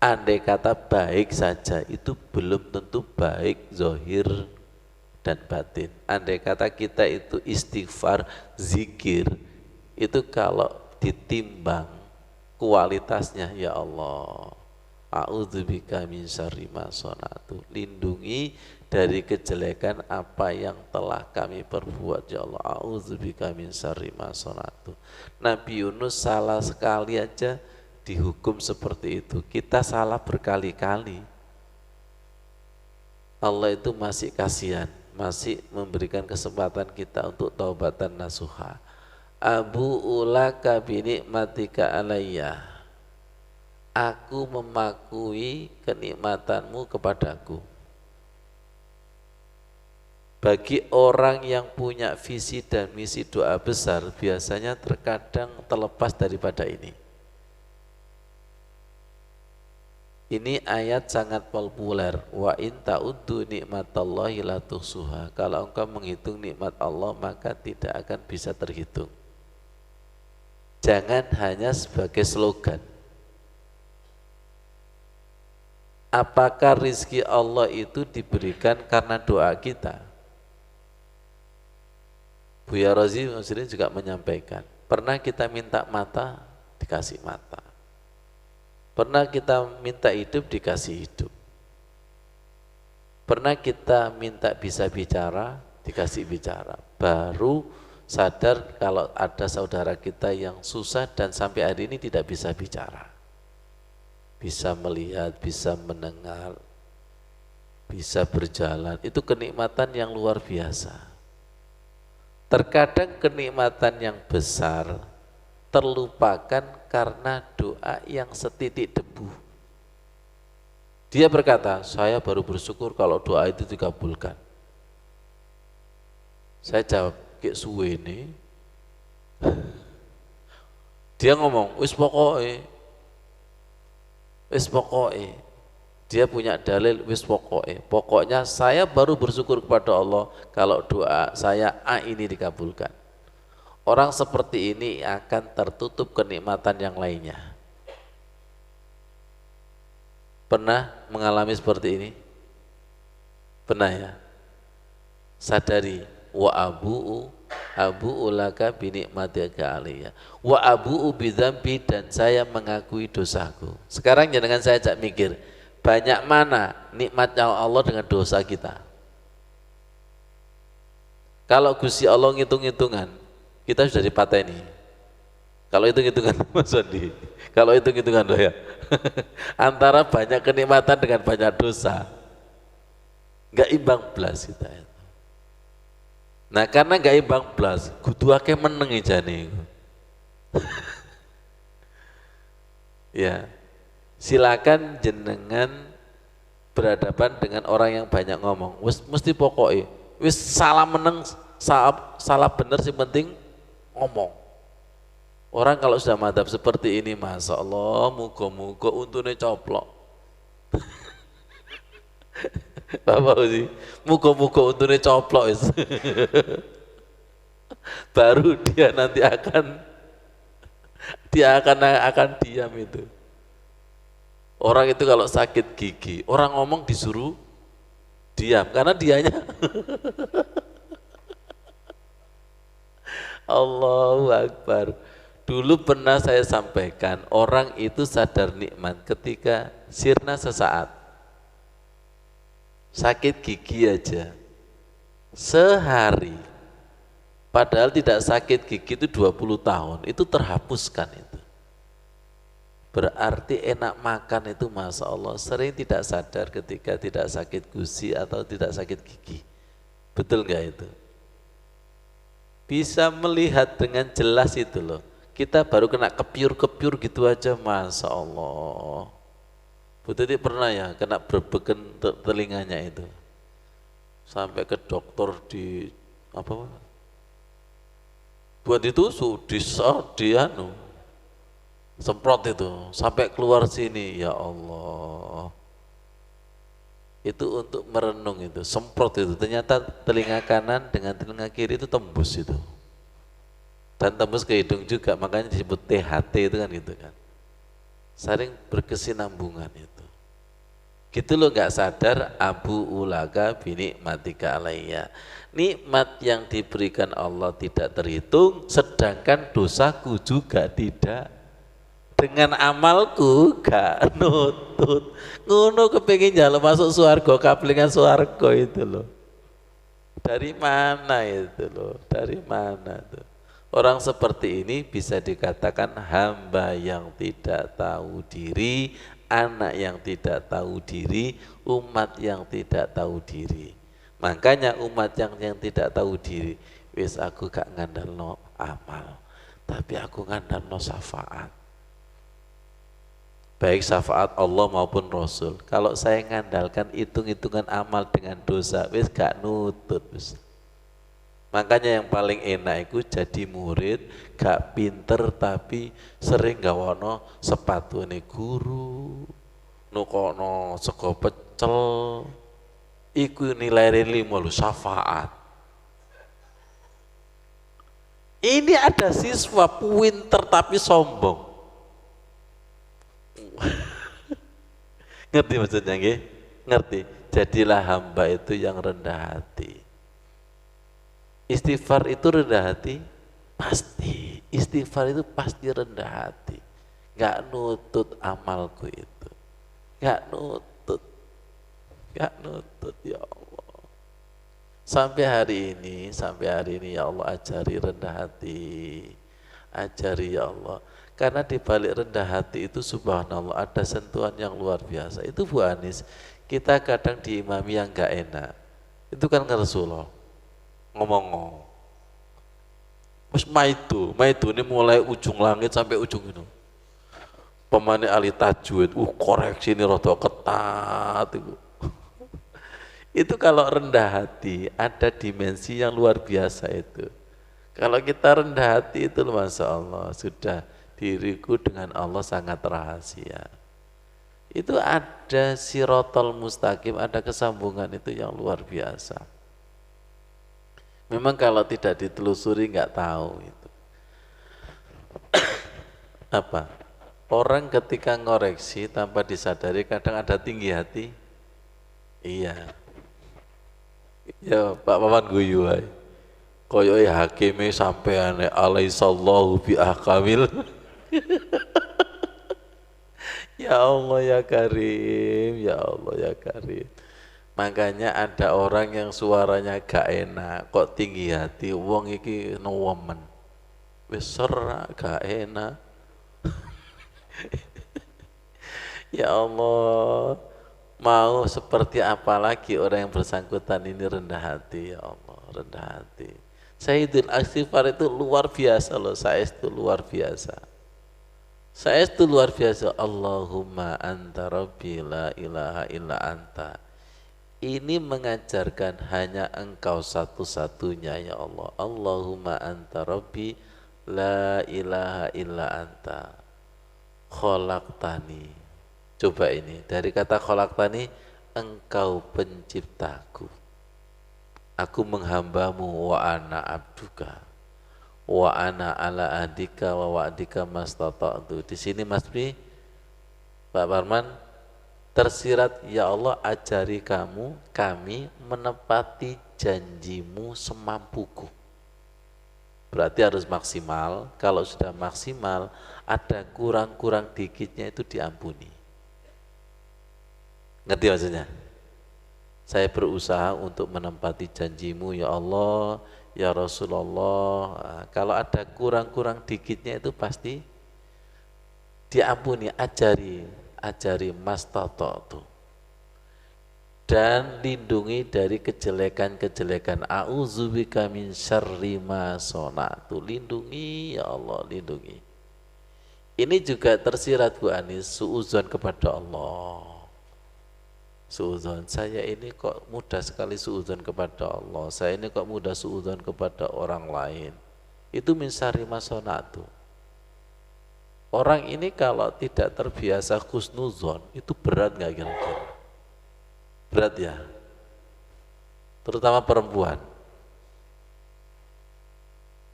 Andai kata baik saja itu belum tentu baik zahir dan batin. Andai kata kita itu istighfar, zikir, itu kalau ditimbang kualitasnya, ya Allah, a'udzubika min syarri ma sana'tu, lindungi dari kejelekan apa yang telah kami perbuat, ya Allah, a'udzubika min syarri ma sana'tu. Nabi Yunus salah sekali aja dihukum seperti itu. Kita salah berkali-kali, Allah itu masih kasihan, masih memberikan kesempatan kita untuk taubatan nasuha. Abu ulaka binikmatika alayya, aku memakui kenikmatanmu kepadaku. Bagi orang yang punya visi dan misi doa besar, biasanya terkadang terlepas daripada ini. Ini ayat sangat populer. Wa in ta'uddu nikmatallahi la tuhsuha. Kalau engkau menghitung nikmat Allah maka tidak akan bisa terhitung. Jangan hanya sebagai slogan. Apakah rizki Allah itu diberikan karena doa kita? Buya Razi Muslim juga menyampaikan, pernah kita minta mata, dikasih mata. Pernah kita minta hidup, dikasih hidup. Pernah kita minta bisa bicara, dikasih bicara. Baru sadar kalau ada saudara kita yang susah dan sampai hari ini tidak bisa bicara, bisa melihat, bisa mendengar, bisa berjalan. Itu kenikmatan yang luar biasa. Terkadang kenikmatan yang besar terlupakan karena doa yang setitik debu. Dia berkata, saya baru bersyukur kalau doa itu dikabulkan. Saya jawab, kayak suwe ini. Dia ngomong, wis pokoke. Dia punya dalil, wis pokoke. Pokoknya saya baru bersyukur kepada Allah kalau doa saya A ini dikabulkan. Orang seperti ini akan tertutup kenikmatan yang lainnya. Pernah mengalami seperti ini? Pernah ya? Sadari, wa abu'u laka binikmatika aliyya wa abu'u bidzambi, dan saya mengakui dosaku. Sekarang jangan saya ajak mikir, banyak mana nikmatnya Allah dengan dosa kita. Kalau Gusti Allah ngitung-ngitungan, kita sudah dipateni. Kalau hitung-hitungan Mas Wandi, kalau hitung-hitungan ya antara banyak kenikmatan dengan banyak dosa, nggak imbang belas kita itu. Nah karena nggak imbang belas, kudu akeh meneng jane. Ya, silakan jenengan berhadapan dengan orang yang banyak ngomong. Mesti pokoknya, wis salah meneng, salah bener sih, penting ngomong. Orang kalau sudah madhab seperti ini, masya Allah, muga-muga untune coplok. Bapak sih, muga-muga untune coplok. Baru dia nanti akan diam itu. Orang itu kalau sakit gigi, orang ngomong disuruh diam karena dianya. Allahu Akbar. Dulu pernah saya sampaikan, orang itu sadar nikmat ketika sirna sesaat. Sakit gigi aja sehari, padahal tidak sakit gigi itu 20 tahun, itu terhapuskan itu. Berarti enak makan itu Masya Allah sering tidak sadar ketika tidak sakit gusi atau tidak sakit gigi. Betul nggak itu? Bisa melihat dengan jelas itu loh. Kita baru kena kepiur-kepiur gitu aja Masya Allah. Bu Titi pernah ya kena berbeken telinganya itu. Sampai ke dokter di apa? Buat ditusuk, di anu, semprot itu sampai keluar sini ya Allah. Itu untuk merenung itu, semprot itu ternyata telinga kanan dengan telinga kiri itu tembus itu. Dan tembus ke hidung juga, makanya disebut THT itu kan gitu kan. Saling berkesinambungan itu. Gitu loh nggak sadar abu ulaga binikmatika alayya. Nikmat yang diberikan Allah tidak terhitung, sedangkan dosaku juga tidak. Dengan amalku gak nutut. Ngono kepengin njaluk masuk swarga, kaplingan swarga itu loh. Dari mana itu loh? Dari mana tuh? Orang seperti ini bisa dikatakan hamba yang tidak tahu diri, anak yang tidak tahu diri, umat yang tidak tahu diri. Makanya umat yang tidak tahu diri, wis aku gak ngandalno amal, tapi aku ngandalno syafaat. Baik syafaat Allah maupun Rasul. Kalau saya ngandalkan hitung-hitungan amal dengan dosa, wis gak nutut wis. Makanya yang paling enak itu jadi murid, gak pinter tapi sering gawono sepatu ini guru, nukono sego pecel, iku nilai 5 lu syafaat. Ini ada siswa pinter tapi sombong. Ngerti maksudnya nggih? Ngerti. Jadilah hamba itu yang rendah hati. Istighfar itu rendah hati? Pasti. Istighfar itu pasti rendah hati. Gak nutut amalku itu. Gak nutut. Gak nutut ya Allah. Sampai hari ini ya Allah ajari rendah hati. Ajari ya Allah. Karena di balik rendah hati itu subhanallah ada sentuhan yang luar biasa. Itu Bu Anis, kita kadang diimami yang gak enak. Itu kan Rasulullah ngomong wis maitu ini mulai ujung langit sampai ujung itu. Pemane ahli tajwid, koreksi ini rada ketat itu. Itu kalau rendah hati ada dimensi yang luar biasa itu. Kalau kita rendah hati itu Masya Allah sudah diriku dengan Allah sangat rahasia. Itu ada sirotol mustaqim, ada kesambungan itu yang luar biasa. Memang kalau tidak ditelusuri nggak tahu itu. Apa? Orang ketika ngoreksi tanpa disadari kadang ada tinggi hati. Iya. Ya Pak Paman guyu ae. Koyoke hakime sampean alaihissallahu bi ahkamil. Ya Allah ya Karim, ya Allah ya Karim. Makanya ada orang yang suaranya gak enak, kok tinggi hati, wong iki newemen. Wis serak gak enak. Ya Allah, mau seperti apa lagi orang yang bersangkutan ini rendah hati, ya Allah, rendah hati. Sayyidul Istighfar itu luar biasa loh, saya itu luar biasa. Saya itu luar biasa. Allahumma anta rabbi la ilaha illa anta. Ini mengajarkan hanya engkau satu-satunya ya Allah. Allahumma anta rabbi la ilaha illa anta. Khalaqtani. Coba ini, dari kata khalaqtani, engkau penciptaku. Aku menghambamu wa ana abduka. Wa ana ala ahdika wa wa'dika mastata'tu. Di sini Mas Bi, Pak Parman, tersirat ya Allah ajari kami menepati janjimu semampuku. Berarti harus maksimal. Kalau sudah maksimal ada kurang-kurang dikitnya itu diampuni. Ngerti maksudnya? Saya berusaha untuk menempati janjimu ya Allah, ya Rasulullah. Nah, kalau ada kurang-kurang dikitnya itu pasti diampuni, ajari mastata'tu, dan lindungi dari kejelekan-kejelekan. A'udzubika min syarri ma sona'tu, lindungi ya Allah, lindungi. Ini juga tersirat Bu Anis, suudzon kepada Allah. Suudzon, saya ini kok mudah sekali suudzon kepada Allah, saya ini kok mudah suudzon kepada orang lain. Itu min syarri ma sona'tu. Orang ini kalau tidak terbiasa husnuzon, itu berat nggak kira-kira? Berat ya, terutama perempuan.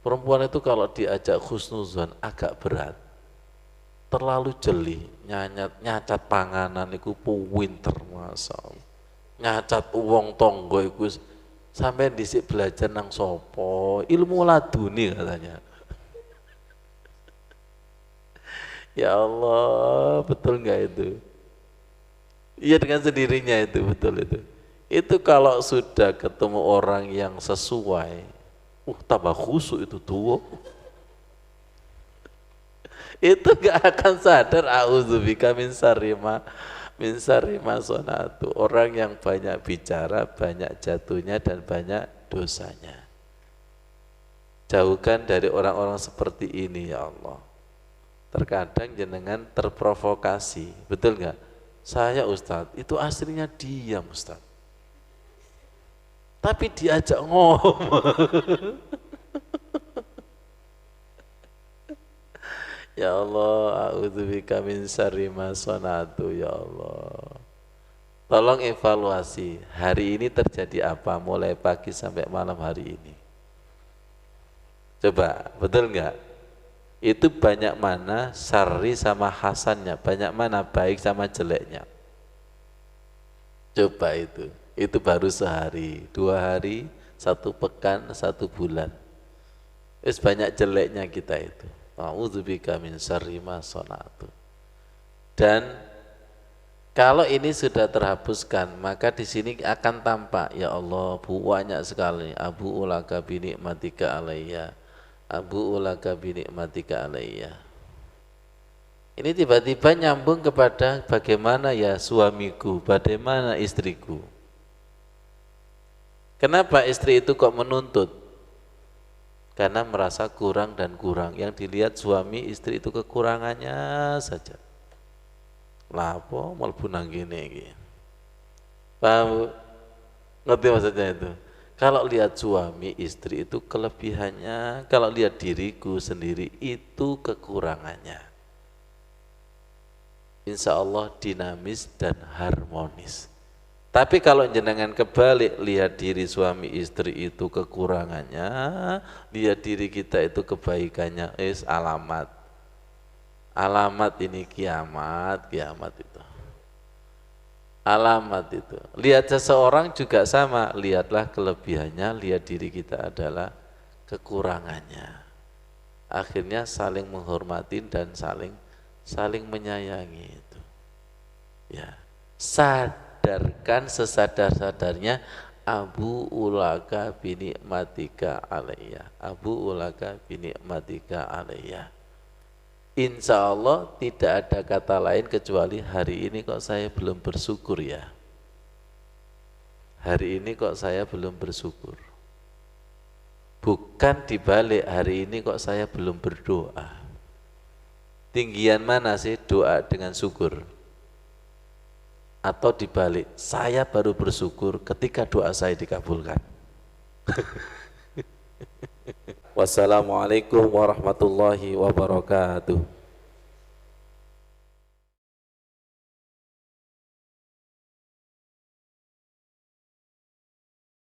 Perempuan itu kalau diajak husnuzon agak berat, terlalu jeli, nyacat panganan iku pinter, Masya Allah. Nyacat uang tonggo iku sampai dhisik belajar nang sopo, ilmu laduni katanya. Ya Allah, betul nggak itu? Iya, dengan sendirinya itu, betul itu. Itu kalau sudah ketemu orang yang sesuai, tambah khusyuk itu tuh. Itu gak akan sadar, a'udzubika min syarri ma sonatu. Orang yang banyak bicara, banyak jatuhnya dan banyak dosanya. Jauhkan dari orang-orang seperti ini ya Allah. Terkadang jenengan terprovokasi, betul nggak? Saya Ustadz, itu aslinya diam Ustadz, tapi diajak ngomong. Ya Allah, a'udzubika min syarri ma sonatu ya Allah. Tolong evaluasi, hari ini terjadi apa mulai pagi sampai malam hari ini. Coba, betul nggak? Itu banyak mana syarri sama hasannya, banyak mana baik sama jeleknya. Coba itu baru sehari, 2 hari, 1 pekan, 1 bulan. Wis banyak jeleknya kita itu. A'udzubika min syarri ma sona'tu. Dan kalau ini sudah terhapuskan, maka di sini akan tampak, ya Allah, banyak sekali. Abu ulaka bi nikmatika alayya, Abu ulaka bi nikmatika alayya. Ini tiba-tiba nyambung kepada bagaimana ya suamiku, bagaimana istriku. Kenapa istri itu kok menuntut? Karena merasa kurang dan kurang. Yang dilihat suami istri itu kekurangannya saja. Lapo mlebu nang kene iki. Paham? Ngerti maksudnya itu? Kalau lihat suami istri itu kelebihannya, kalau lihat diriku sendiri itu kekurangannya. Insya Allah dinamis dan harmonis. Tapi kalau jenengan kebalik, lihat diri suami istri itu kekurangannya, lihat diri kita itu kebaikannya, alamat. Alamat ini kiamat itu. Alamat itu. Lihat seseorang juga sama, lihatlah kelebihannya, lihat diri kita adalah kekurangannya. Akhirnya saling menghormati dan saling menyayangi itu. Ya, sadarkan sesadar-sadarnya, Abu ulaka bi nikmatika alayya, Abu ulaka bi nikmatika alayya. Insya Allah tidak ada kata lain kecuali hari ini kok saya belum bersyukur ya. Hari ini kok saya belum bersyukur. Bukan dibalik, hari ini kok saya belum berdoa. Tinggian mana sih doa dengan syukur? Atau dibalik, saya baru bersyukur ketika doa saya dikabulkan. Wassalamualaikum warahmatullahi wabarakatuh.